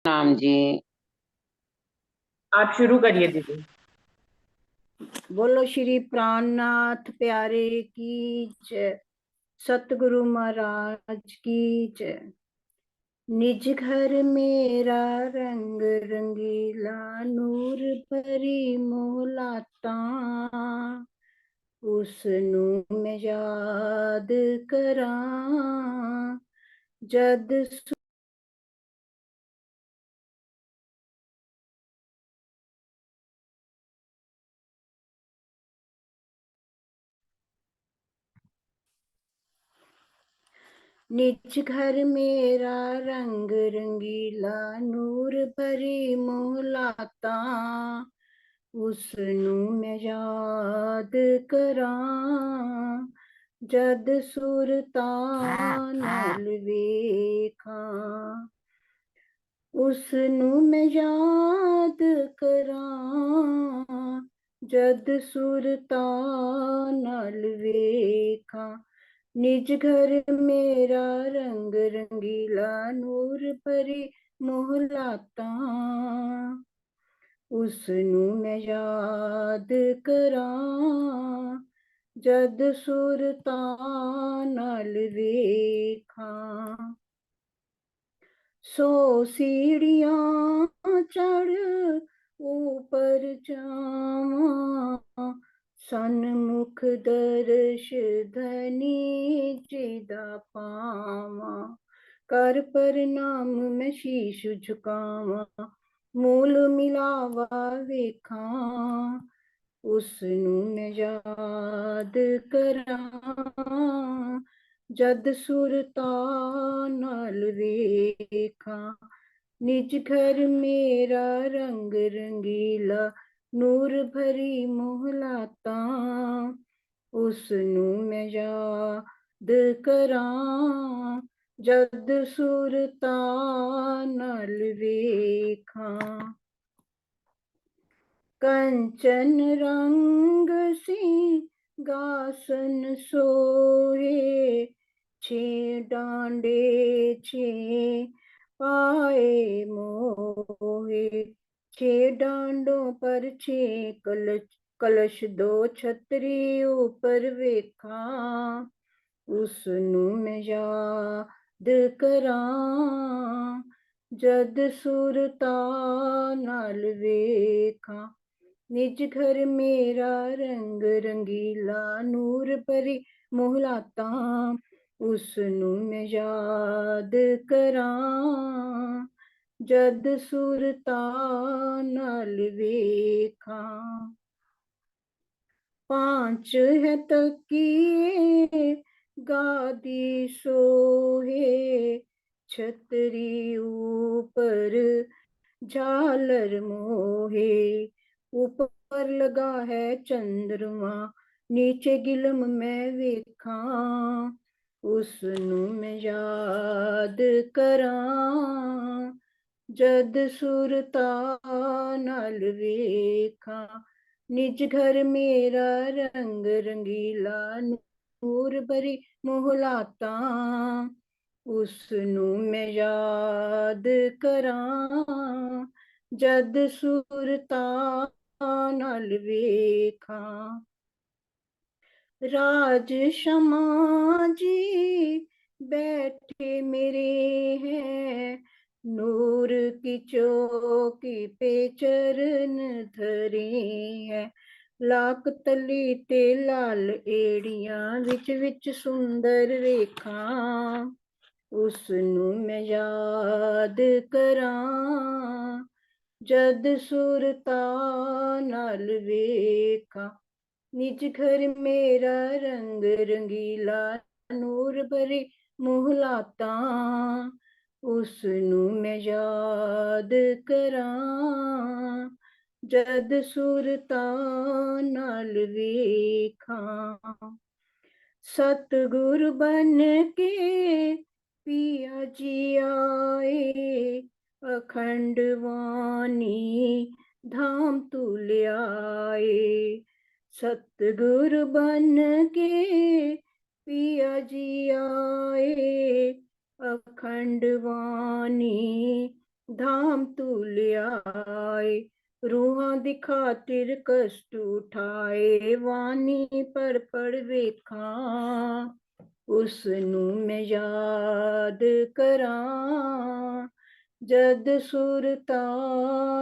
नाम जी। आप शुरू करिए दीदी। बोलो श्री प्राणनाथ प्यारे की जय। सतगुरु महाराज की जय। निज घर मेरा रंग रंगीला, नूर भरी मोहलाता, उसनू मैं याद करा जद निज घर मेरा रंग रंगीला, नूर भरी मोहलाता, उसनू मैं याद करा जद सुरता नल वेखा, उसनू मैं याद करा जद सुरता नल वेखा। निज घर मेरा रंग रंगीला, नूर भरी मोहलाता, उसनू मैं याद करा जद सुरता नल वेखा। सो सीढ़ियाँ चढ़ ऊपर जावा, सन्मुख दर्श धनी जिदा पावा, कर प्रणाम मैं शीश झुकावा, मूल मिलावा वेखा, उसनू मैं याद करा जद सुरता नल वेखा। निज घर मेरा रंग रंगीला, नूर भरी मोहलाता, उसनू मैं याद करा जद सुरता नल वेखा। कंचन रंग सिंहासन सोहे, छे डांडे छे पाए मोहे, छे डांडों पर छे कलश, कलश दो छतरी ऊपर वेखा, उसनू मैं याद करा जद सुरता नल वेखा। निज घर मेरा रंग रंगीला, नूर भरी मोहलाता, उसनू मैं याद करा जद सुरता नल वेखा। पांच है तकिए गादी सोहे, छतरी ऊपर झालर मोहे, ऊपर लगा है चंद्रमा, नीचे गिलम में वेखा, उसनू मैं याद करा जद सुरता नल वेखा। निज घर मेरा रंग रंगीला, नूर भरी मोहलाता, उसनू मैं याद करा जद सुरता नल वेखा। राज समाजी बैठे मेरे हैं, नूर की चौकी पे चरण धरे हैं, लाक तली ते लाल एड़ियां, विच विच सुंदर रेखा, उसनू मैं याद करा जद सुरता नल वेखा। निज घर मेरा रंग रंगीला, नूर भरी मोहलाता, उसनू मैं याद करा जद सुरता नल वेखा। सतगुरु बन के पिया जी आए, अखंड वाणी धाम तुल्याए, सतगुरु बन के पिया जी आए, अखंड वाणी धाम तूल आए। रूहां दी खातिर कष्ट उठाए, वाणी पर पढ़ वेखा, उस नू मैं याद करां, जद सुरता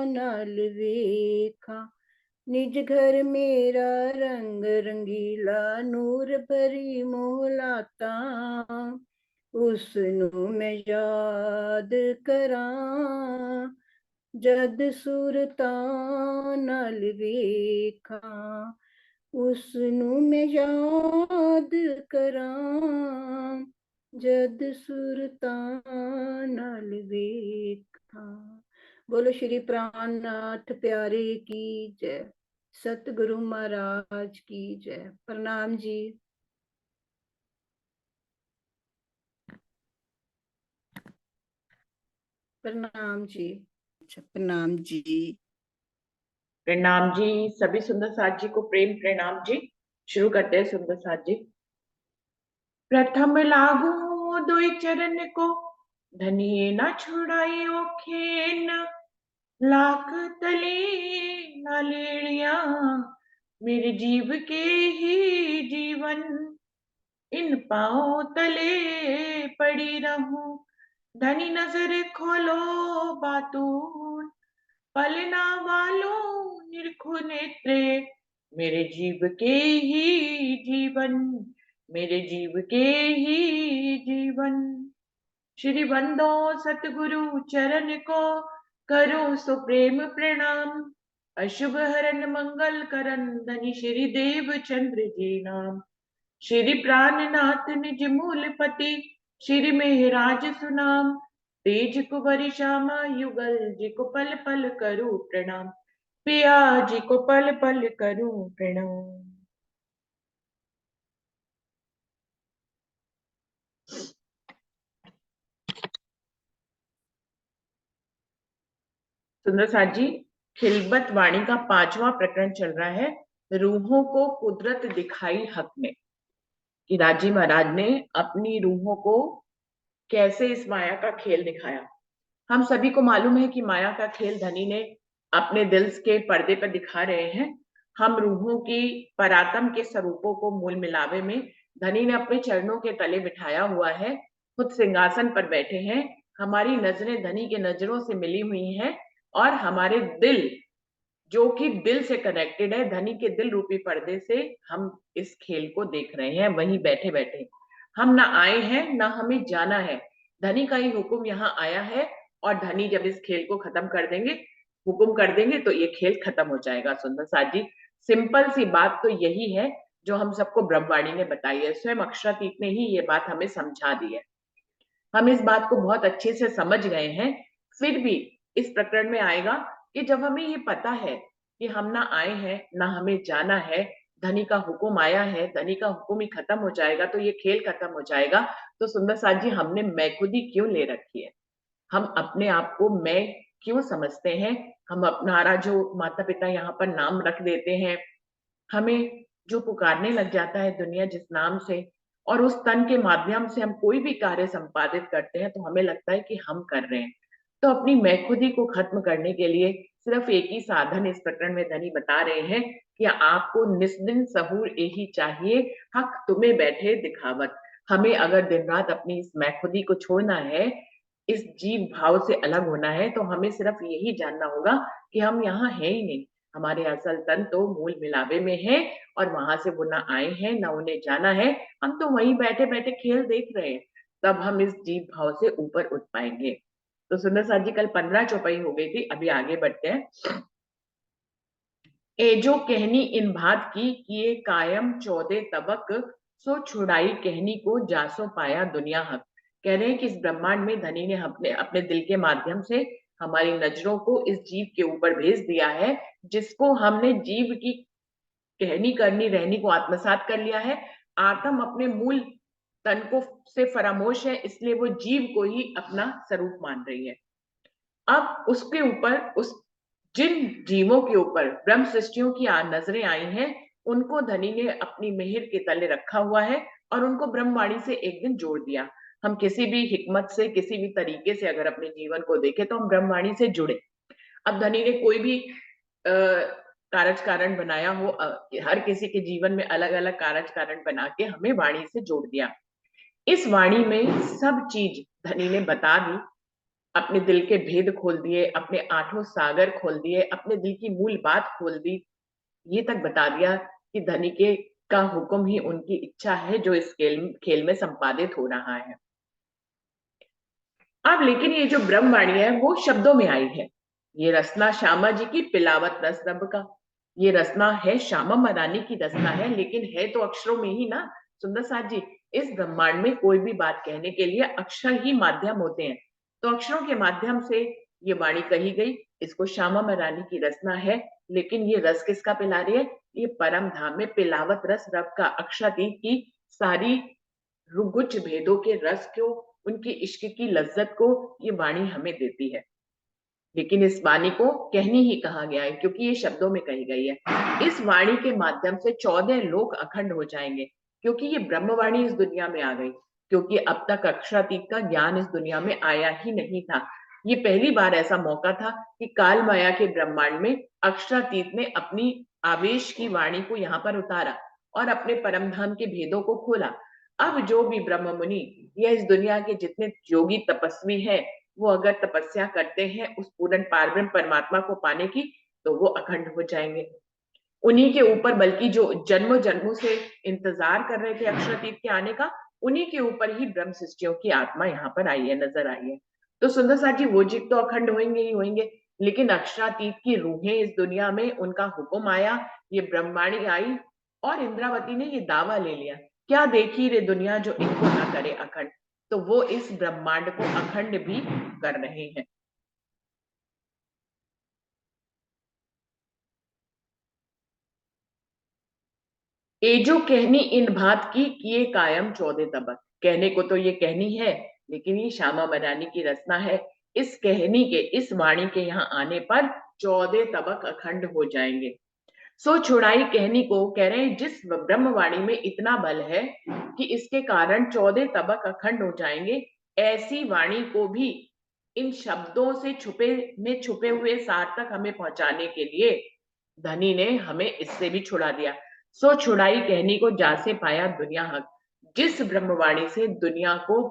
नाल वेखा। निज घर मेरा रंग रंगीला, नूर भरी मोहलाता, उस नू मैं याद करां, जद सुरता नाल वेखा, उस नू मैं याद करां, जद सुरता नाल वेखा। बोलो श्री प्राणनाथ प्यारे की जय। सतगुरु महाराज की जय। प्रणाम जी। प्रणाम जी। प्रणाम जी। प्रणाम जी। सभी सुंदर साथ जी को प्रेम प्रणाम जी। शुरू करते हैं सुंदर साथ जी। प्रथम लागू दुई चरण को, धनिये न छुड़ाइयो खेन, लाख तले न लेलिया, मेरे जीव के ही जीवन, इन पाओ तले पड़ी रहूं, धनी नजर खोलो बातून, पलना वालों निरखु नेत्रे, मेरे जीव के ही जीवन, मेरे जीव के ही जीवन। श्री बंदो सतगुरु चरण को, करो सो प्रेम प्रणाम, अशुभ हरन मंगल करन, धनी श्री देव चंद्र जी नाम। श्री प्राणनाथ निज मूल पति, श्री मेहराज सुनाम, तेज कुबरी श्यामा युगल, जी को पल पल करूं प्रणाम, पिया जी को पल पल करूं प्रणाम। सुंदर साथ जी, खिलबत वाणी का 5वां प्रकरण चल रहा है, रूहों को कुदरत दिखाई हक में, कि राजी महाराज ने अपनी रूहों को कैसे इस माया का खेल दिखाया। हम सभी को मालूम है कि माया का खेल धनी ने अपने दिल के पर्दे पर दिखा रहे हैं। हम रूहों की परात्म के स्वरूपों को मूल मिलावे में धनी ने अपने चरणों के तले बिठाया हुआ है, खुद सिंहासन पर बैठे हैं। हमारी नजरें धनी के नजरों से मिली हुई हैं और हमारे दिल, जो कि दिल से कनेक्टेड है, धनी के दिल रूपी पर्दे से हम इस खेल को देख रहे हैं वहीं बैठे बैठे। हम ना आए हैं ना हमें जाना है, धनी का ही हुक्म यहाँ आया है, और धनी जब इस खेल को खत्म कर देंगे, हुक्म कर देंगे, तो ये खेल खत्म हो जाएगा। सुंदर साथ जी, सिंपल सी बात तो यही है जो हम सबको ब्रह्मवाणी ने बताई है, स्वयं अक्षरातीत ने ही ये बात हमें समझा दी है। हम इस बात को बहुत अच्छे से समझ गए हैं। फिर भी इस प्रकरण में आएगा कि जब हमें ये पता है कि हम ना आए हैं ना हमें जाना है, धनी का हुक्म आया है, धनी का हुक्म ही खत्म हो जाएगा, तो ये खेल खत्म हो जाएगा। तो सुंदर साथ जी, हमने मैं खुदी क्यों ले रखी है? हम अपने आप को मैं क्यों समझते हैं? हम अपना जो माता पिता यहाँ पर नाम रख देते हैं, हमें जो पुकारने लग जाता है दुनिया जिस नाम से, और उस तन के माध्यम से हम कोई भी कार्य संपादित करते हैं, तो हमें लगता है कि हम कर रहे हैं। तो अपनी मैं खुदी को खत्म करने के लिए सिर्फ एक ही साधन इस प्रकरण में धनी बता रहे हैं कि आपको निस्दिन सहूर यही चाहिए, हक तुम्हें बैठे दिखावत। हमें अगर दिन रात अपनी इस मैं खुदी को छोड़ना है, इस जीव भाव से अलग होना है, तो हमें सिर्फ यही जानना होगा कि हम यहाँ है ही नहीं, हमारे असल तन तो मूल मिलावे में है, और वहां से वो ना आए हैं ना उन्हें जाना है। हम तो वहीं बैठे बैठे खेल देख रहे हैं। तब हम इस जीव भाव से ऊपर उठ पाएंगे। तो सुंदर साथ जी, कल 15 चौपाई हो गई थी, अभी आगे बढ़ते हैं। ए जो कहनी इन भात की, किए कायम 14 तबक, सो छुड़ाई कहनी को, जासो पाया दुनिया हक। कह रहे हैं कि इस ब्रह्मांड में धनी ने अपने अपने दिल के माध्यम से हमारी नजरों को इस जीव के ऊपर भेज दिया है, जिसको हमने जीव की कहनी करनी रहनी को आत्मसात कर लिया है। आत्म अपने मूल तन को से फरामोश है, इसलिए वो जीव को ही अपना स्वरूप मान रही है। अब उसके ऊपर, उस जिन जीवों के ऊपर ब्रह्म सृष्टियों की नजरें आई हैं, उनको धनी ने अपनी मेहर के तले रखा हुआ है और उनको ब्रह्मवाणी से एक दिन जोड़ दिया। हम किसी भी हिकमत से, किसी भी तरीके से अगर अपने जीवन को देखें तो हम ब्रह्मवाणी से जुड़े। अब धनी ने कोई भी कारज कारण बनाया हो, हर किसी के जीवन में अलग अलग कारज कारण बना के हमें वाणी से जोड़ दिया। इस वाणी में सब चीज धनी ने बता दी, अपने दिल के भेद खोल दिए, अपने आठों सागर खोल दिए, अपने दिल की मूल बात खोल दी। ये तक बता दिया कि धनी के का हुक्म ही उनकी इच्छा है जो इस खेल में संपादित हो रहा है। अब लेकिन ये जो ब्रह्मवाणी है वो शब्दों में आई है। ये रसना श्यामा जी की पिलावत रस रब का, ये रसना है श्यामा मरानी की रसना है, लेकिन है तो अक्षरों में ही ना सुंदर साथ जी। इस ब्रह्मांड में कोई भी बात कहने के लिए अक्षर ही माध्यम होते हैं, तो अक्षरों के माध्यम से ये वाणी कही गई। इसको श्यामा मरानी की रसना है, लेकिन ये रस किसका पिला रही है? ये परम धाम में पिलावत रस रब का, अक्षरातीत की सारी रुगुच भेदों के रस को, उनकी इश्क की लज्जत को ये वाणी हमें देती है। लेकिन इस वाणी को कहनी ही कहा गया है क्योंकि ये शब्दों में कही गई है। इस वाणी के माध्यम से 14 लोक अखंड हो जाएंगे, क्योंकि ये ब्रह्मवाणी इस दुनिया में आ गई। क्योंकि अब तक अक्षरातीत का ज्ञान इस दुनिया में आया ही नहीं था। ये पहली बार ऐसा मौका था कि काल माया के ब्रह्मांड में अक्षरातीत ने अपनी आवेश की वाणी को यहाँ पर उतारा और अपने परम धाम के भेदों को खोला। अब जो भी ब्रह्म मुनि या इस दुनिया के जितने योगी तपस्वी हैं, वो अगर तपस्या करते हैं उस पूर्ण पारब्रह्म परमात्मा को पाने की, तो वो अखंड हो जाएंगे। उन्हीं के ऊपर, बल्कि जो जन्मों जन्मों से इंतजार कर रहे थे अक्षरातीत के आने का, उन्हीं के ऊपर ही ब्रह्म सृष्टियों की आत्मा यहाँ पर आई है, नजर आई है। तो सुंदर साथ जी, वो जीव तो अखंड होंगे ही होंगे, लेकिन अक्षरातीत की रूहें इस दुनिया में, उनका हुक्म आया, ये ब्रह्मवाणी आई और इंद्रावती ने ये दावा ले लिया, क्या देखी रे दुनिया जो इनको ना करे अखंड। तो वो इस ब्रह्मांड को अखंड भी कर रहे हैं। ए जो कहनी इन भात की किए कायम 14 तबक। कहने को तो ये कहनी है, लेकिन ये श्यामा मरानी की रचना है। इस कहनी के, इस वाणी के यहाँ आने पर 14 तबक अखंड हो जाएंगे। सो छुड़ाई कहनी को कह रहे हैं, जिस ब्रह्मवाणी में इतना बल है कि इसके कारण 14 तबक अखंड हो जाएंगे, ऐसी वाणी को भी इन शब्दों से छुपे हुए सार तक हमें पहुंचाने के लिए धनी ने हमें इससे भी छुड़ा दिया। सो छुड़ाई कहनी को जासे पाया दुनिया हक। जिस ब्रह्मवाणी से दुनिया को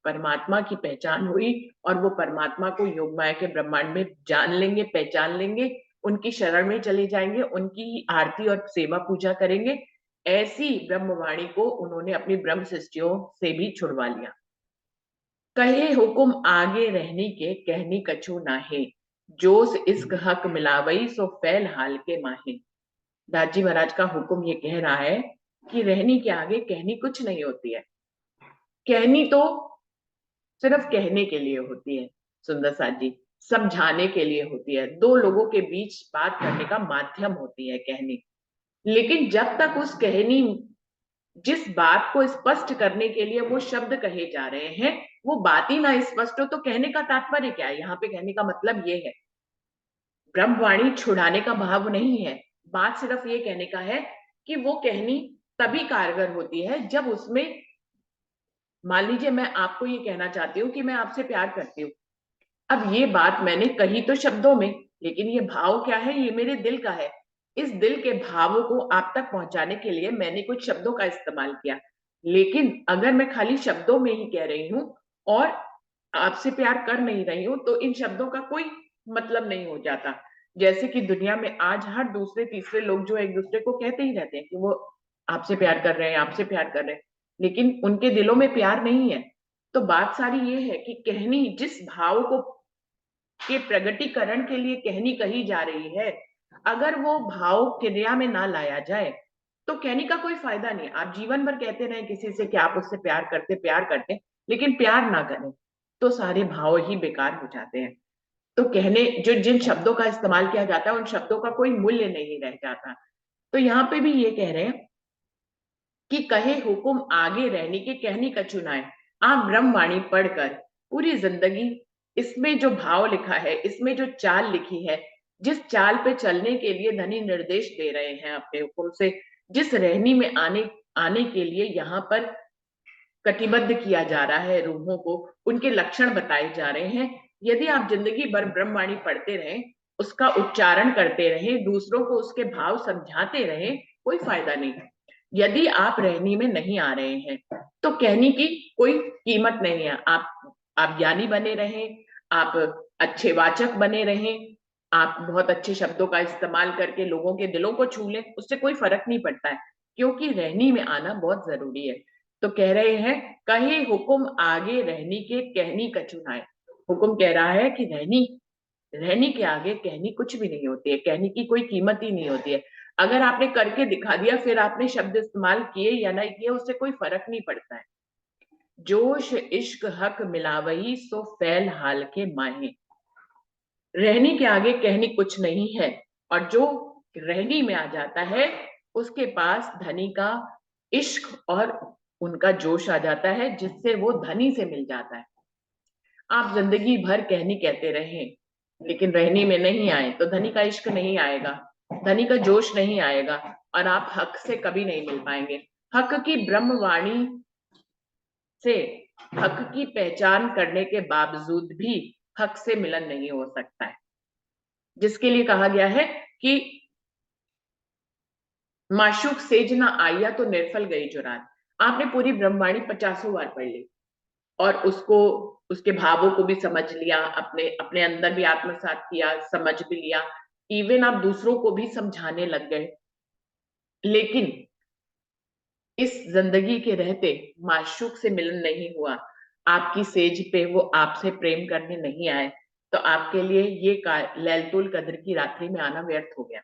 परमात्मा की पहचान हुई और वो परमात्मा को योग माया के ब्रह्मांड में जान लेंगे, पहचान लेंगे, उनकी शरण में चले जाएंगे, उनकी आरती और सेवा पूजा करेंगे, ऐसी ब्रह्मवाणी को उन्होंने अपनी ब्रह्म सृष्टियों से भी छुड़वा लिया। कहे हुकुम आगे रहने के कहनी कछु नाहे, जोस इश्क हक मिलावई सो फैल हाल के माहे। दाजी महाराज का हुक्म ये कह रहा है कि रहनी के आगे कहनी कुछ नहीं होती है। कहनी तो सिर्फ कहने के लिए होती है सुंदर साथ जी, समझाने के लिए होती है, दो लोगों के बीच बात करने का माध्यम होती है कहनी। लेकिन जब तक उस कहनी, जिस बात को स्पष्ट करने के लिए वो शब्द कहे जा रहे हैं, वो बात ही ना स्पष्ट हो, तो कहने का तात्पर्य क्या है? यहाँ पे कहने का मतलब ये है, ब्रह्मवाणी छुड़ाने का भाव नहीं है। बात सिर्फ ये कहने का है कि वो कहनी तभी कारगर होती है जब उसमें, मान लीजिए मैं आपको ये कहना चाहती हूँ कि मैं आपसे प्यार करती हूँ। अब ये बात मैंने कही तो शब्दों में, लेकिन ये भाव क्या है? ये मेरे दिल का है। इस दिल के भावों को आप तक पहुंचाने के लिए मैंने कुछ शब्दों का इस्तेमाल किया। लेकिन अगर मैं खाली शब्दों में ही कह रही हूँ और आपसे प्यार कर नहीं रही हूँ, तो इन शब्दों का कोई मतलब नहीं हो जाता। जैसे कि दुनिया में आज हर दूसरे तीसरे लोग जो एक दूसरे को कहते ही रहते हैं कि वो आपसे प्यार कर रहे हैं, आपसे प्यार कर रहे हैं, लेकिन उनके दिलों में प्यार नहीं है। तो बात सारी ये है कि कहनी, जिस भाव को के प्रगटीकरण के लिए कहनी कही जा रही है, अगर वो भाव क्रिया में ना लाया जाए तो कहनी का कोई फायदा नहीं। आप जीवन भर कहते रहे किसी से कि आप उससे प्यार करते, लेकिन प्यार ना करें, तो सारे भाव ही बेकार हो जाते हैं। तो कहने, जो जिन शब्दों का इस्तेमाल किया जाता है, उन शब्दों का कोई मूल्य नहीं रह जाता। तो यहाँ पे भी ये कह रहे हैं कि कहे हुकुम आगे रहने की कहनी का चुनाए। आप ब्रह्मवाणी पढ़कर पूरी जिंदगी, इसमें जो भाव लिखा है, इसमें जो चाल लिखी है, जिस चाल पे चलने के लिए धनी निर्देश दे रहे हैं अपने हुक्म से, जिस रहनी में आने आने के लिए यहाँ पर कटिबद्ध किया जा रहा है रूहों को, उनके लक्षण बताए जा रहे हैं। यदि आप जिंदगी भर ब्रह्मवाणी पढ़ते रहें, उसका उच्चारण करते रहें, दूसरों को उसके भाव समझाते रहें, कोई फायदा नहीं है। यदि आप रहनी में नहीं आ रहे हैं तो कहने की कोई कीमत नहीं है। आप ज्ञानी बने रहें, आप अच्छे वाचक बने रहें, आप बहुत अच्छे शब्दों का इस्तेमाल करके लोगों के दिलों को छू लें, उससे कोई फर्क नहीं पड़ता है, क्योंकि रहनी में आना बहुत जरूरी है। तो कह रहे हैं, कहे हुकुम आगे रहनी के कहनी कछु नाय। हुकुम कह रहा है कि रहनी के आगे कहनी कुछ भी नहीं होती है, कहनी की कोई कीमत ही नहीं होती है। अगर आपने करके दिखा दिया, फिर आपने शब्द इस्तेमाल किए या नहीं किए, उससे कोई फर्क नहीं पड़ता है। जोश इश्क हक मिलावही सो फैल हाल के माहे। रहनी के आगे कहनी कुछ नहीं है, और जो रहनी में आ जाता है उसके पास धनी का इश्क और उनका जोश आ जाता है, जिससे वो धनी से मिल जाता है। आप जिंदगी भर कहनी कहते रहें, लेकिन रहनी में नहीं आए तो धनी का इश्क नहीं आएगा, धनी का जोश नहीं आएगा, और आप हक से कभी नहीं मिल पाएंगे। हक की ब्रह्मवाणी से हक की पहचान करने के बावजूद भी हक से मिलन नहीं हो सकता है, जिसके लिए कहा गया है कि माशूक सेज ना आया तो निर्फल गई जो रात। आपने पूरी ब्रह्मवाणी 50 बार पढ़ ली और उसको, उसके भावों को भी समझ लिया, अपने अपने अंदर भी आत्मसात किया, समझ भी लिया, इवन आप दूसरों को भी समझाने लग गए, लेकिन इस जिंदगी के रहते माशूक से मिलन नहीं हुआ, आपकी सेज पे वो आपसे प्रेम करने नहीं आए, तो आपके लिए ये लैलतुल कद्र की रात्रि में आना व्यर्थ हो गया।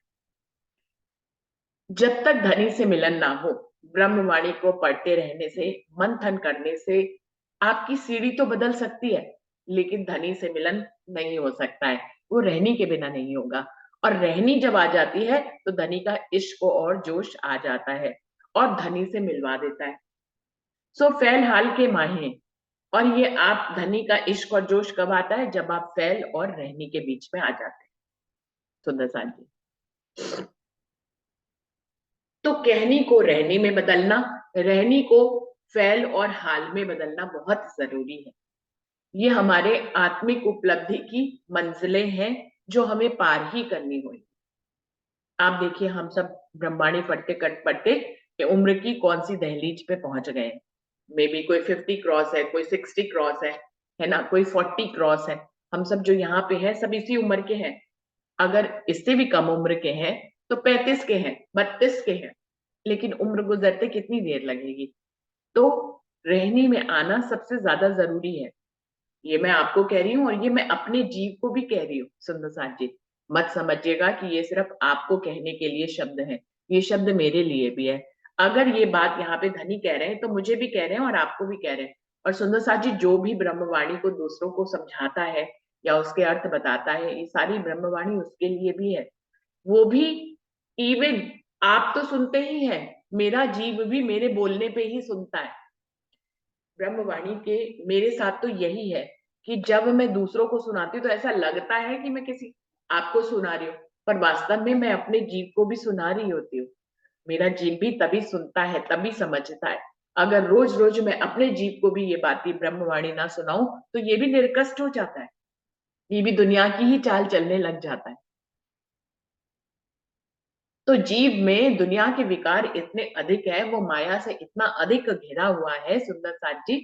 जब तक धनी से मिलन ना हो, ब्रह्मवाणी को पढ़ते रहने से, मंथन करने से आपकी सीढ़ी तो बदल सकती है, लेकिन धनी से मिलन नहीं हो सकता है, वो रहनी के बिना नहीं होगा। और रहनी जब आ जाती है तो धनी का इश्क और जोश आ जाता है और धनी से मिलवा देता है। सो फैल हाल के माहे, और ये आप धनी का इश्क और जोश कब आता है? जब आप फैल और रहनी के बीच में आ जाते हैं। सुंदर सा जी, तो कहनी को रहनी में बदलना, रहनी को फैल और हाल में बदलना बहुत जरूरी है। ये हमारे आत्मिक उपलब्धि की मंजिलें हैं जो हमें पार ही करनी होगी। आप देखिए, हम सब ब्रह्मांडी पढ़ते कट पढ़ते कि उम्र की कौन सी दहलीज पे पहुंच गए हैं। मे बी कोई 50 क्रॉस है, कोई 60 क्रॉस है ना, कोई 40 क्रॉस है। हम सब जो यहाँ पे हैं सब इसी उम्र के हैं। अगर इससे भी कम उम्र के हैं तो 35 के हैं, 32 के हैं, लेकिन उम्र गुजरते कितनी देर लगेगी। तो रहनी में आना सबसे ज्यादा जरूरी है। ये मैं आपको कह रही हूँ और ये मैं अपने जीव को भी कह रही हूँ। सुंदर साथ जी, मत समझिएगा कि ये सिर्फ आपको कहने के लिए शब्द हैं, ये शब्द मेरे लिए भी है। अगर ये बात यहाँ पे धनी कह रहे हैं तो मुझे भी कह रहे हैं और आपको भी कह रहे हैं। और सुंदर साथ जी, जो भी ब्रह्मवाणी को दूसरों को समझाता है या उसके अर्थ बताता है, ये सारी ब्रह्मवाणी उसके लिए भी है। वो भी, इवन आप तो सुनते ही हैं, मेरा जीव भी मेरे बोलने पे ही सुनता है। ब्रह्मवाणी के मेरे साथ तो यही है कि जब मैं दूसरों को सुनाती हूँ तो ऐसा लगता है कि मैं किसी आपको सुना रही हूँ, पर वास्तव में मैं अपने जीव को भी सुना रही होती हूँ। मेरा जीव भी तभी सुनता है, तभी समझता है। अगर रोज रोज मैं अपने जीव को भी ये बातें ब्रह्मवाणी ना सुनाऊं तो ये भी निर्कष्ट हो जाता है, ये भी दुनिया की ही चाल चलने लग जाता है। तो जीव में दुनिया के विकार इतने अधिक है, वो माया से इतना अधिक घिरा हुआ है सुंदर साथ जी,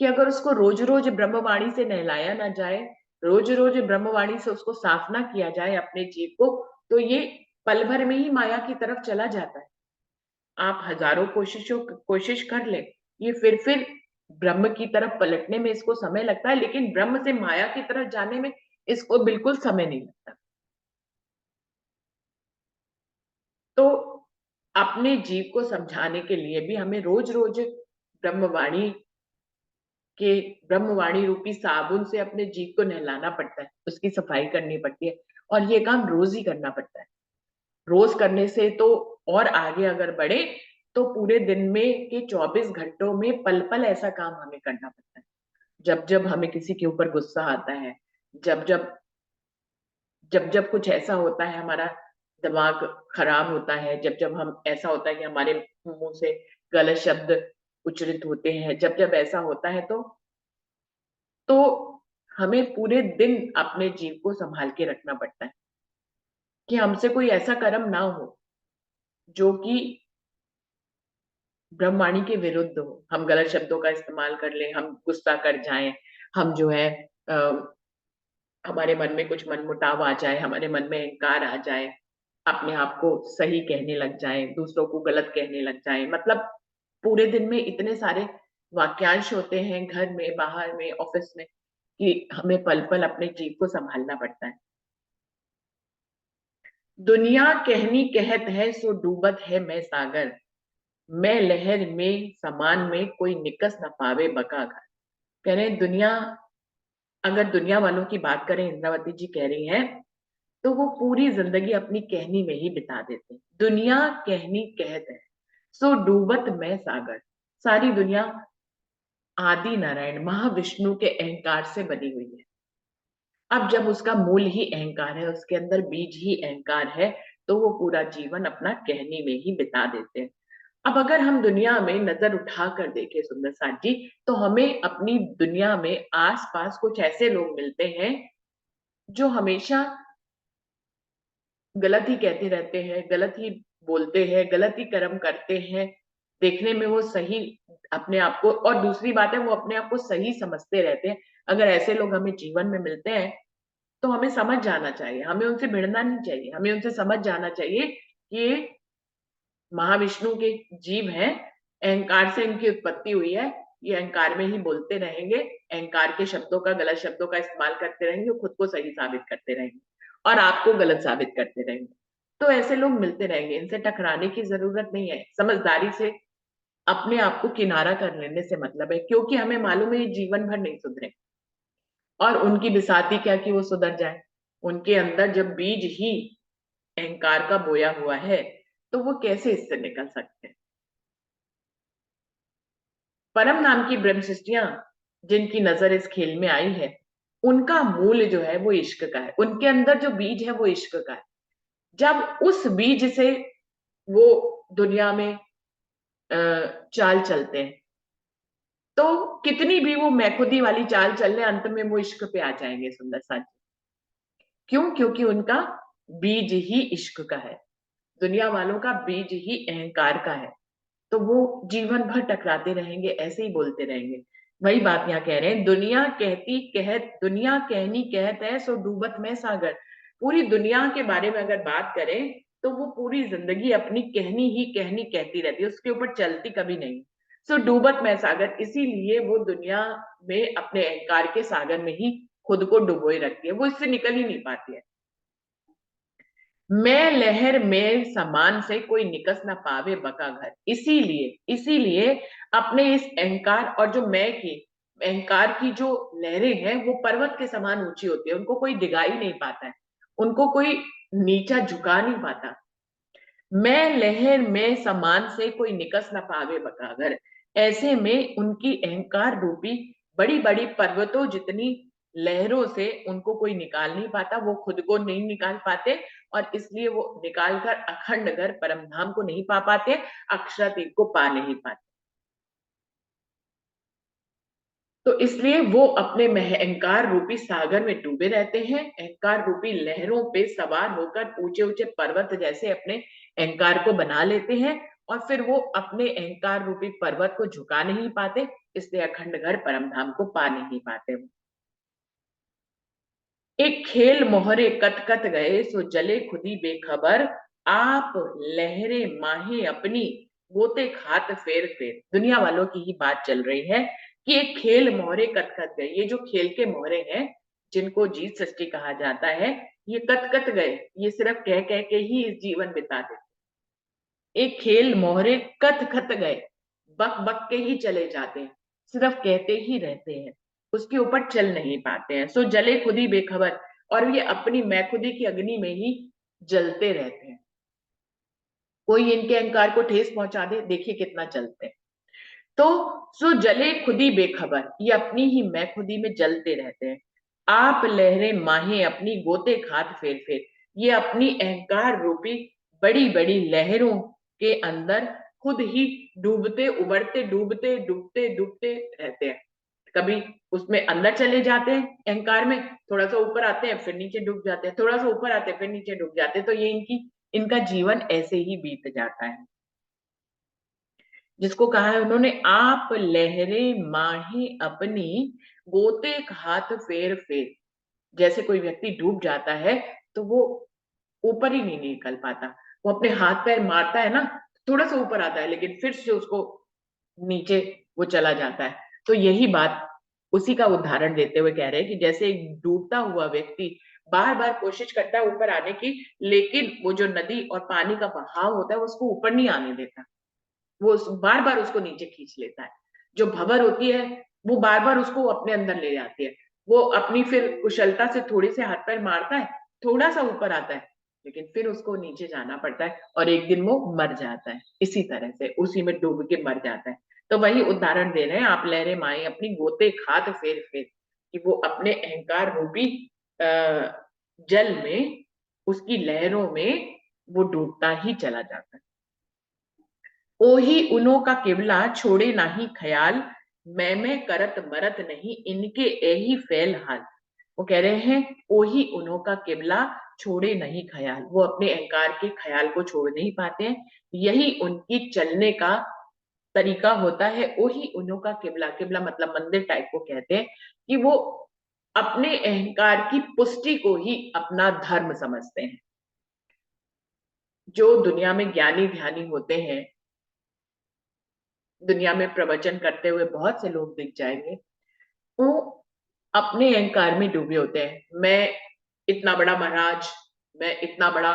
कि अगर उसको रोज रोज ब्रह्मवाणी से नहलाया ना जाए, रोज रोज ब्रह्मवाणी से उसको साफ ना किया जाए अपने जीव को, तो ये पल भर में ही माया की तरफ चला जाता है। आप हजारों कोशिश कर ले, ये फिर ब्रह्म की तरफ पलटने में इसको समय लगता है, लेकिन ब्रह्म से माया की तरफ जाने में इसको बिल्कुल समय नहीं लगता। तो अपने जीव को समझाने के लिए भी हमें रोज रोज ब्रह्मवाणी के ब्रह्मवाणी रूपी साबुन से अपने जीव को नहलाना पड़ता है, उसकी सफाई करनी पड़ती है, और ये काम रोज ही करना पड़ता है। रोज करने से तो, और आगे अगर बढ़े तो पूरे दिन में के 24 घंटों में पल पल ऐसा काम हमें करना पड़ता है। जब जब हमें किसी के ऊपर गुस्सा आता है, जब जब जब जब कुछ ऐसा होता है, हमारा दिमाग खराब होता है, जब जब हम ऐसा होता है कि हमारे मुंह से गलत शब्द उच्चरित होते हैं, जब जब ऐसा होता है तो हमें पूरे दिन अपने जीव को संभाल के रखना पड़ता है कि हमसे कोई ऐसा कर्म ना हो जो कि ब्रह्मवाणी के विरुद्ध हो। हम गलत शब्दों का इस्तेमाल कर लें, हम गुस्सा कर जाएं, हम जो है हमारे मन में कुछ मनमुटाव आ जाए, हमारे मन में अहंकार आ जाए, अपने आप को सही कहने लग जाए, दूसरों को गलत कहने लग जाए। मतलब पूरे दिन में इतने सारे वाक्यांश होते हैं, घर में, बाहर में, ऑफिस में, कि हमें पल पल अपने जीव को संभालना पड़ता है। दुनिया कहनी कहत है सो डूबत है मैं सागर, मैं लहर में समान में कोई निकस न पावे बका घर। कह रहे हैं दुनिया, अगर दुनिया वालों की बात करें, इंद्रावती जी कह रही हैं, तो वो पूरी जिंदगी अपनी कहनी में ही बिता देते हैं। दुनिया कहनी कहत है सो डूबत मैं सागर। सारी दुनिया आदि नारायण महाविष्णु के अहंकार से बनी हुई है। अब जब उसका मूल ही अहंकार है, उसके अंदर बीज ही अहंकार है, तो वो पूरा जीवन अपना कहनी में ही बिता देते हैं। अब अगर हम दुनिया में नजर उठा कर देखें सुंदर साथ जी, तो हमें अपनी दुनिया में आसपास कुछ ऐसे लोग मिलते हैं जो हमेशा गलत ही कहते रहते हैं, गलत ही बोलते हैं, गलत ही कर्म करते हैं। देखने में वो सही अपने आप को, और दूसरी बात है वो अपने आप को सही समझते रहते हैं। अगर ऐसे लोग हमें जीवन में मिलते हैं तो हमें समझ जाना चाहिए, हमें उनसे भिड़ना नहीं चाहिए, हमें उनसे समझ जाना चाहिए कि ये महाविष्णु के जीव हैं, अहंकार से इनकी उत्पत्ति हुई है, ये अहंकार में ही बोलते रहेंगे, अहंकार के शब्दों का, गलत शब्दों का इस्तेमाल करते रहेंगे, खुद को सही साबित करते रहेंगे और आपको गलत साबित करते रहेंगे। तो ऐसे लोग मिलते रहेंगे, इनसे टकराने की जरूरत नहीं है। समझदारी से अपने आप को किनारा कर लेने से मतलब है, क्योंकि हमें मालूम है ये जीवन भर नहीं सुधरे, और उनकी बिसाती क्या कि वो सुधर जाए। उनके अंदर जब बीज ही अहंकार का बोया हुआ है, तो वो कैसे इससे निकल सकते हैं। परम नाम की ब्रह्म सृष्टियां जिनकी नजर इस खेल में आई है, उनका मूल जो है वो इश्क का है। उनके अंदर जो बीज है वो इश्क का है। जब उस बीज से वो दुनिया में चाल चलते हैं, तो कितनी भी वो मैं खुदी वाली चाल चल ले, अंत में वो इश्क पे आ जाएंगे सुंदर साथ। क्यों? क्योंकि उनका बीज ही इश्क का है, दुनिया वालों का बीज ही अहंकार का है। तो वो जीवन भर टकराते रहेंगे, ऐसे ही बोलते रहेंगे। वही बात यहाँ कह रहे हैं, दुनिया कहती कहत, दुनिया कहनी कहत है सो डूबत में सागर। पूरी दुनिया के बारे में अगर बात करें तो वो पूरी जिंदगी अपनी कहनी ही कहनी कहती रहती है, उसके ऊपर चलती कभी नहीं। सो डूबत में सागर, इसीलिए वो दुनिया में अपने अहंकार के सागर में ही खुद को डुबोए रखती है, वो इससे निकल ही नहीं पाती है। मैं लहर में समान से कोई निकस ना पावे बका घर। इसीलिए इसीलिए अपने इस अहंकार, और जो मैं की अहंकार की जो लहरें हैं वो पर्वत के समान ऊंची होती है, उनको कोई डिगा ही नहीं पाता है, उनको कोई नीचा झुका नहीं पाता। मैं लहर में समान से कोई निकस न पावे बका घर। ऐसे में उनकी अहंकार रूपी बड़ी बड़ी पर्वतों जितनी लहरों से उनको कोई निकाल नहीं पाता, वो खुद को नहीं निकाल पाते, और इसलिए वो निकाल कर अखंड घर परम धाम को नहीं पा पाते, अक्षरातीत को पा नहीं पाते। तो इसलिए वो अपने अहंकार रूपी सागर में डूबे रहते हैं, अहंकार रूपी लहरों पे सवार होकर ऊंचे ऊंचे पर्वत जैसे अपने अहंकार को बना लेते हैं, और फिर वो अपने अहंकार रूपी पर्वत को झुका नहीं पाते, इसलिए अखंड घर परम धाम को पा नहीं पाते। एक खेल मोहरे कत कत गए सो जले खुदी बेखबर, आप लहरे माहे अपनी गोते खात फेर फेर। दुनिया वालों की ही बात चल रही है कि एक खेल मोहरे कत कत गए, ये जो खेल के मोहरे हैं जिनको जीत सृष्टि कहा जाता है, ये कत कत गए, ये सिर्फ कह कह के ही इस जीवन बिता देते। एक खेल मोहरे कत कत गए, बक बक के ही चले जाते हैं, सिर्फ कहते ही रहते हैं, उसके ऊपर चल नहीं पाते हैं। सो जले खुदी बेखबर, और ये अपनी मैं खुदी की अग्नि में ही जलते रहते हैं। कोई इनके अहंकार को ठेस पहुंचा दे, देखिए कितना चलते हैं। तो सो जले खुदी बेखबर, ये अपनी ही मैं खुदी में जलते रहते हैं। आप लहरें माहे अपनी गोते खात फेर फेर, ये अपनी अहंकार रूपी बड़ी बड़ी लहरों के अंदर खुद ही डूबते उबरते डूबते डूबते डूबते रहते हैं। कभी उसमें अंदर चले जाते हैं अहंकार में, थोड़ा सा ऊपर आते हैं फिर नीचे डूब जाते हैं, थोड़ा सा ऊपर आते हैं फिर नीचे डूब जाते हैं। तो ये इनका जीवन ऐसे ही बीत जाता है। जिसको कहा है उन्होंने, आप लहरे माही अपनी, गोते हाथ फेर फेर। जैसे कोई व्यक्ति डूब जाता है तो वो ऊपर ही नहीं निकल पाता, वो अपने हाथ पैर मारता है ना, थोड़ा सा ऊपर आता है लेकिन फिर से उसको नीचे वो चला जाता है। तो यही बात उसी का उदाहरण देते हुए कह रहे हैं कि जैसे एक डूबता हुआ व्यक्ति बार बार कोशिश करता है ऊपर आने की, लेकिन वो जो नदी और पानी का बहाव होता है वो उसको ऊपर नहीं आने देता, वो बार बार उसको नीचे खींच लेता है। जो भंवर होती है वो बार बार उसको अपने अंदर ले जाती है। वो अपनी फिर कुशलता से थोड़ी से हाथ पैर मारता है, थोड़ा सा ऊपर आता है, लेकिन फिर उसको नीचे जाना पड़ता है और एक दिन वो मर जाता है। इसी तरह से उसी में डूब के मर जाता है। तो वही उदाहरण दे रहे हैं, आप लहरे माए अपनी गोते खात फेर फेर, कि वो अपने अहंकार रूपी जल में, उसकी लहरों में वो डूबता ही चला जाता है। ओही उनो का किबला छोड़े नाही ख्याल, मैं करत मरत नहीं इनके यही फैल हाल। वो कह रहे हैं ओही उनो का किबला छोड़े नहीं ख्याल, वो अपने अहंकार के ख्याल को छोड़ नहीं पाते हैं, यही उनकी चलने का तरीका होता है। ओही उनो का किबला, किबला मतलब मंदिर टाइप को कहते हैं, कि वो अपने अहंकार की पुष्टि को ही अपना धर्म समझते हैं। जो दुनिया में ज्ञानी ध्यानी होते हैं, दुनिया में प्रवचन करते हुए बहुत से लोग दिख जाएंगे, वो अपने अहंकार में डूबे होते हैं। मैं इतना बड़ा महाराज, मैं इतना बड़ा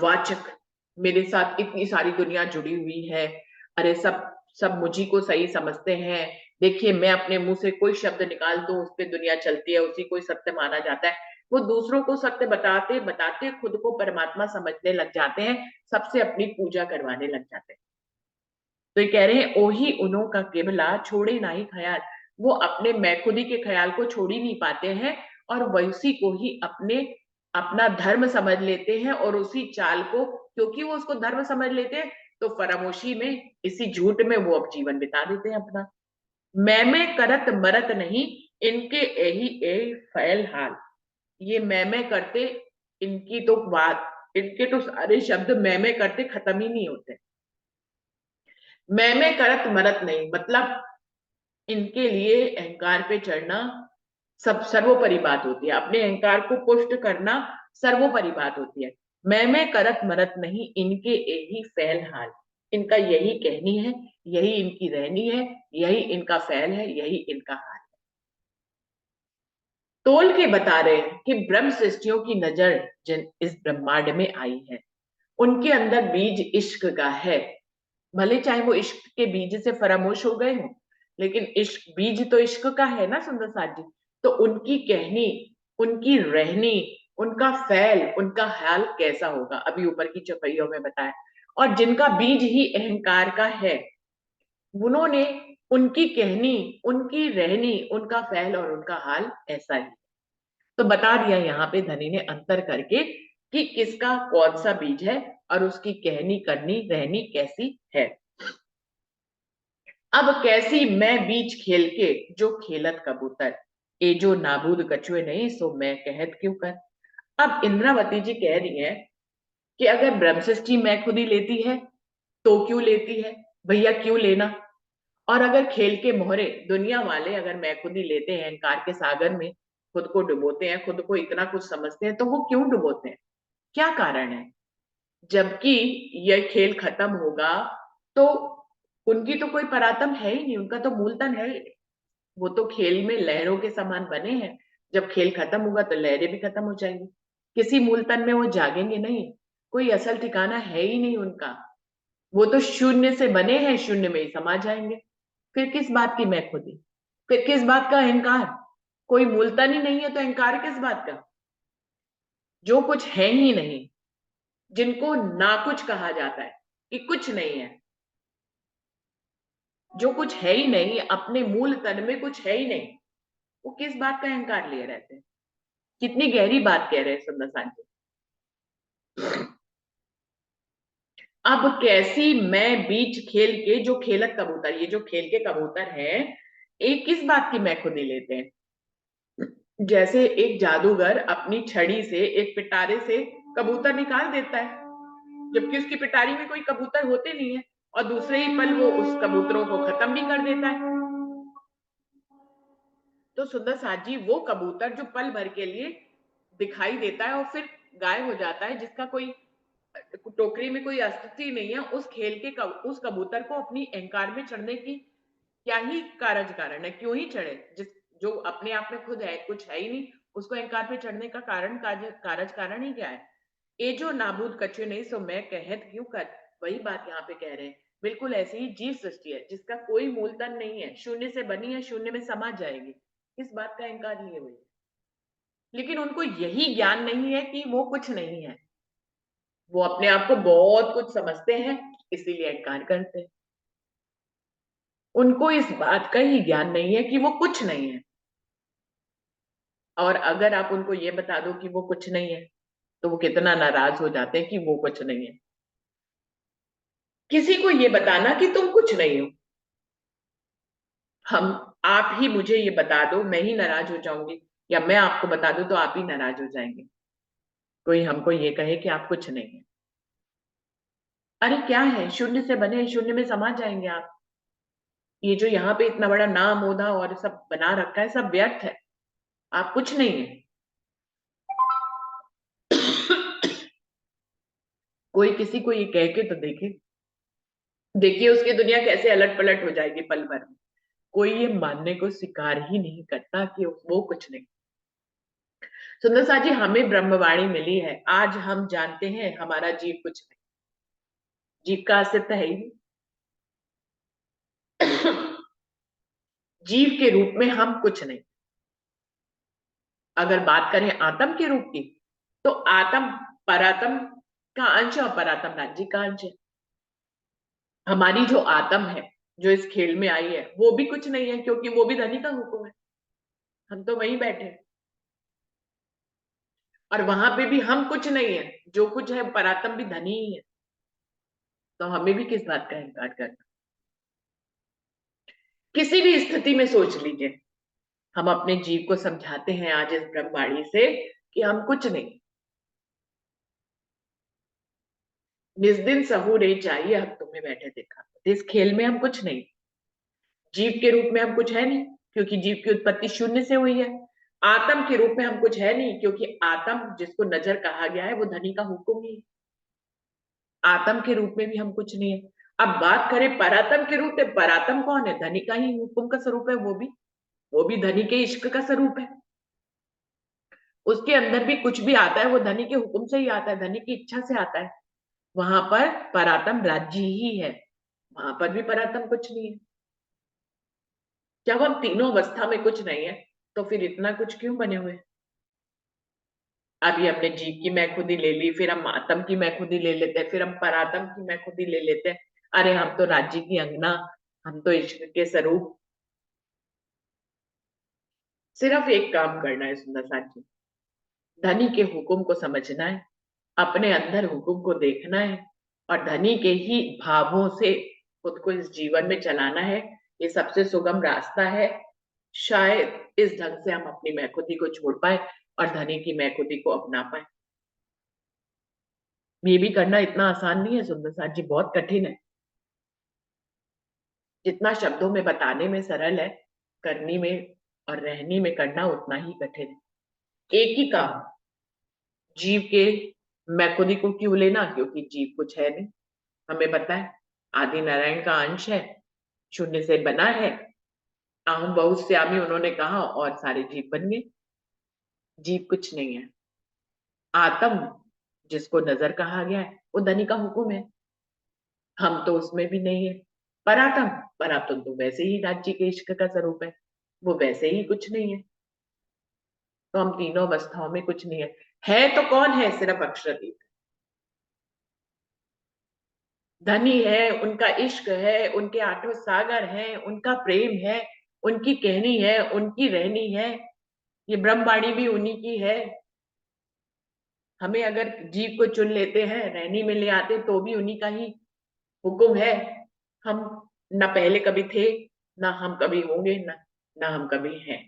वाचक, मेरे साथ इतनी सारी दुनिया जुड़ी हुई है, अरे सब सब मुझी को सही समझते हैं। देखिए मैं अपने मुंह से कोई शब्द निकाल दूं उस पे दुनिया चलती है, उसी को सत्य माना जाता है। वो दूसरों को सत्य बताते बताते खुद को परमात्मा समझने लग जाते हैं, सबसे अपनी पूजा करवाने लग जाते हैं। तो ये कह रहे हैं ओही उन्हों का केवला छोड़े नहीं ख्याल, वो अपने मैं खुदी के ख्याल को छोड़ ही नहीं पाते हैं और वैसी को ही अपने अपना धर्म समझ लेते हैं। और उसी चाल को, क्योंकि वो उसको धर्म समझ लेते हैं, तो फरामोशी में, इसी झूठ में वो अब जीवन बिता देते हैं अपना। मैं करत मरत नहीं इनके यही ए फैल हाल। ये मैं करते, इनकी तो बात, इनके तो सारे शब्द मैं करते खत्म ही नहीं होते। मैं करत मरत नहीं मतलब इनके लिए अहंकार पे चढ़ना सब सर्वोपरि बात होती है, अपने अहंकार को पुष्ट करना सर्वोपरि बात होती है। मैं करत मरत नहीं इनके यही फैल हाल, इनका यही कहनी है, यही इनकी रहनी है, यही इनका फैल है, यही इनका हाल। तोल के बता रहे हैं कि ब्रह्म सृष्टियों की नजर जिन इस ब्रह्मांड में आई है, उनके अंदर बीज इश्क का है। भले चाहे वो इश्क के बीज से फरामोश हो गए हों, लेकिन इश्क बीज तो इश्क का है ना सुंदर साथ जी। तो उनकी कहनी, उनकी रहनी, उनका फैल, उनका हाल कैसा होगा, अभी ऊपर की चौपाइयों में बताया। और जिनका बीज ही अहंकार का है, उन्होंने, उनकी कहनी, उनकी रहनी, उनका फैल और उनका हाल ऐसा ही। तो बता दिया यहाँ पे धनी ने अंतर करके कि किसका कौन सा बीज है और उसकी कहनी करनी रहनी कैसी है। अब कैसी मैं बीच खेल के जो खेलत कबूतर, ए जो नाबूद कछुए नहीं सो मैं कहत क्यों कर। अब इंद्रावती जी कह रही है कि अगर ब्रह्म सृष्टि मैं खुद ही लेती है तो क्यों लेती है, भैया क्यों लेना। और अगर खेल के मोहरे दुनिया वाले अगर मैं खुद ही लेते हैं, अहंकार के सागर में खुद को डुबोते हैं, खुद को इतना कुछ समझते हैं, तो वो क्यों डुबोते हैं, क्या कारण है। जबकि यह खेल खत्म होगा तो उनकी तो कोई परातम है ही नहीं, उनका तो मूलतन है ही नहीं। वो तो खेल में लहरों के समान बने हैं, जब खेल खत्म होगा तो लहरें भी खत्म हो जाएंगी, किसी मूलतन में वो जागेंगे नहीं, कोई असल ठिकाना है ही नहीं उनका। वो तो शून्य से बने हैं, शून्य में ही समा जाएंगे। फिर किस बात की मैं खुदी, फिर किस बात का अहंकार, कोई मूलतन ही नहीं है तो अहंकार किस बात का। जो कुछ है ही नहीं, जिनको ना कुछ कहा जाता है कि कुछ नहीं है, जो कुछ है ही नहीं, अपने मूल तन में कुछ है ही नहीं, वो किस बात का अहंकार लिए रहते हैं। कितनी गहरी बात कह रहे हैं सुंदर जी। अब कैसी मैं बीच खेल के, जो खेलत कबूतर, ये जो खेल के कबूतर है, एक किस बात की मैं खुदी लेते हैं। जैसे एक जादूगर अपनी छड़ी से, एक पिटारे से कबूतर निकाल देता है, जबकि उसकी पिटारी में कोई कबूतर होते नहीं है, और दूसरे ही पल वो उस कबूतरों को खत्म भी कर देता है। तो सुंदर साथ जी वो कबूतर जो पल भर के लिए दिखाई देता है और फिर गायब हो जाता है, जिसका कोई टोकरी में कोई अस्तित्व ही नहीं है, उस खेल के उस कबूतर को अपनी अहंकार में चढ़ने की क्या ही कारण है, क्यों ही चढ़े, जिस जो अपने आप में खुद है, कुछ है ही नहीं, उसको अहंकार पे चढ़ने का कारण ही क्या है। ये जो नाबूद कछु नहीं सो मैं कहत क्यों कर, वही बात यहाँ पे कह रहे हैं। बिल्कुल ऐसी ही जीव सृष्टि है जिसका कोई मूलतन नहीं है, शून्य से बनी है, शून्य में समा जाएगी, इस बात का अहंकार लिए हुए। लेकिन उनको यही ज्ञान नहीं है कि वो कुछ नहीं है। वो अपने आप को बहुत कुछ समझते हैं, इसीलिए अहंकार करते हैं। उनको इस बात का ही ज्ञान नहीं है कि वो कुछ नहीं है। और अगर आप उनको ये बता दो कि वो कुछ नहीं है, तो वो कितना नाराज हो जाते हैं कि वो कुछ नहीं है। किसी को ये बताना कि तुम कुछ नहीं हो, हम आप ही मुझे ये बता दो, मैं ही नाराज हो जाऊंगी, या मैं आपको बता दूं तो आप ही नाराज हो जाएंगे। कोई हमको ये कहे कि आप कुछ नहीं है, अरे क्या है, शून्य से बने, शून्य में समा जाएंगे आप। ये जो यहाँ पे इतना बड़ा नाम ओधा और सब बना रखा है, सब व्यर्थ है, आप कुछ नहीं है। कोई किसी को ये कह के तो देखे, देखिए उसकी दुनिया कैसे अलट पलट हो जाएगी पल भर में। कोई ये मानने को स्वीकार ही नहीं करता कि वो कुछ नहीं। सुंदर सा जी, हमें ब्रह्मवाणी मिली है, आज हम जानते हैं हमारा जीव कुछ नहीं, जीव का अस्तित्व है ही नहीं। जीव के रूप में हम कुछ नहीं। अगर बात करें आत्म के रूप की, तो आत्म परात्म का अंश और परात्म राज्य का अंश है। हमारी जो आत्म है, जो इस खेल में आई है, वो भी कुछ नहीं है, क्योंकि वो भी धनी का हुक्म है। हम तो वहीं बैठे हैं, और वहां पे भी हम कुछ नहीं है, जो कुछ है परात्म भी धनी ही है। तो हमें भी किस बात का इनकार करना। किसी भी स्थिति में सोच लीजिए, हम अपने जीव को समझाते हैं आज इस ब्रह्मवाणी से कि हम कुछ नहीं। निज दिन सहू रे चाहिए, हम तुम्हें बैठे देखा, इस खेल में हम कुछ नहीं। जीव के रूप में हम कुछ है नहीं, क्योंकि जीव की उत्पत्ति शून्य से हुई है। आत्म के रूप में हम कुछ है नहीं, क्योंकि आत्म जिसको नजर कहा गया है वो धनी का हुक्म ही है। आत्म के रूप में भी हम कुछ नहीं है। अब बात करें परात्म के रूप में, परात्म कौन है, धनी का ही हुक्म का स्वरूप है, वो भी धनी के इश्क का स्वरूप है। उसके अंदर भी कुछ भी आता है वो धनी के हुक्म से ही आता है, धनी की इच्छा से आता है। वहां पर परात्म राज्य ही है, वहां पर भी परात्म कुछ नहीं है। जब हम तीनों अवस्था में कुछ नहीं है, तो फिर इतना कुछ क्यों बने हुए हैं। अभी हमने जीव की मैं खुदी ले ली, फिर हम आत्म की मैं खुदी ले लेते हैं, फिर हम परात्म की मैं खुदी ले लेते हैं। अरे हम तो राज्य की अंगना, हम तो इश्क के स्वरूप। सिर्फ एक काम करना है सुंदर साथी, धनी के हुक्म को समझना है, अपने अंदर हुक्म को देखना है, और धनी के ही भावों से खुद को इस जीवन में चलाना है। ये सबसे सुगम रास्ता है। शायद इस ढंग से हम अपनी मैखुदी को छोड़ पाए और धनी की मैखुदी को अपना पाए। ये भी करना इतना आसान नहीं है सुंदर साथ जी, बहुत कठिन है। जितना शब्दों में बताने में सरल है, करनी में और रहनी में करना उतना ही कठिन है। एक ही काम, जीव के मैखुदी को क्यों लेना, क्योंकि जीव कुछ है नहीं। हमें पता है आदि नारायण का अंश है, शून्य से बना है। अहम बहुत श्यामी उन्होंने कहा और सारे जीव बन गए। जीव कुछ नहीं है। आत्म जिसको नजर कहा गया है वो धनी का हुक्म है, हम तो उसमें भी नहीं है। परातम, परातम तो वैसे ही राज्य के इश्क का स्वरूप है, वो वैसे ही कुछ नहीं है। तो हम तीनों अवस्थाओं में कुछ नहीं है तो कौन है, सिर्फ अक्षरातीत। धनी है, उनका इश्क है, उनके आठों सागर हैं, उनका प्रेम है, उनकी कहनी है, उनकी रहनी है। ये ब्रह्मवाणी भी उन्हीं की है। हमें अगर जीव को चुन लेते हैं, रहनी में ले आते, तो भी उन्हीं का ही हुक्म है। हम न पहले कभी थे, ना हम कभी होंगे, ना हम कभी हैं।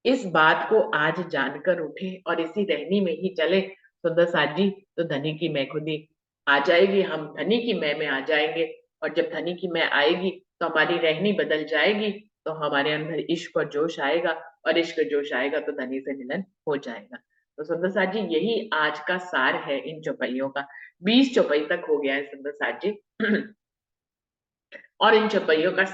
इस बात को आज जानकर उठे और इसी रहनी में ही चले सुंदर साथ जी, तो धनी की मैं खुदी आ जाएगी, हम धनी की मैं में आ जाएंगे। और जब धनी की मैं आएगी तो हमारी रहनी बदल जाएगी, तो हमारे अंदर इश्क और जोश आएगा, और इश्क जोश आएगा तो धनी से मिलन हो जाएगा। तो सुंदर साथ जी, यही आज का सार है इन चौपाइयों का। 20 चौपाई तक हो गया है सुंदर साथ जी। और इन चौपाइयों का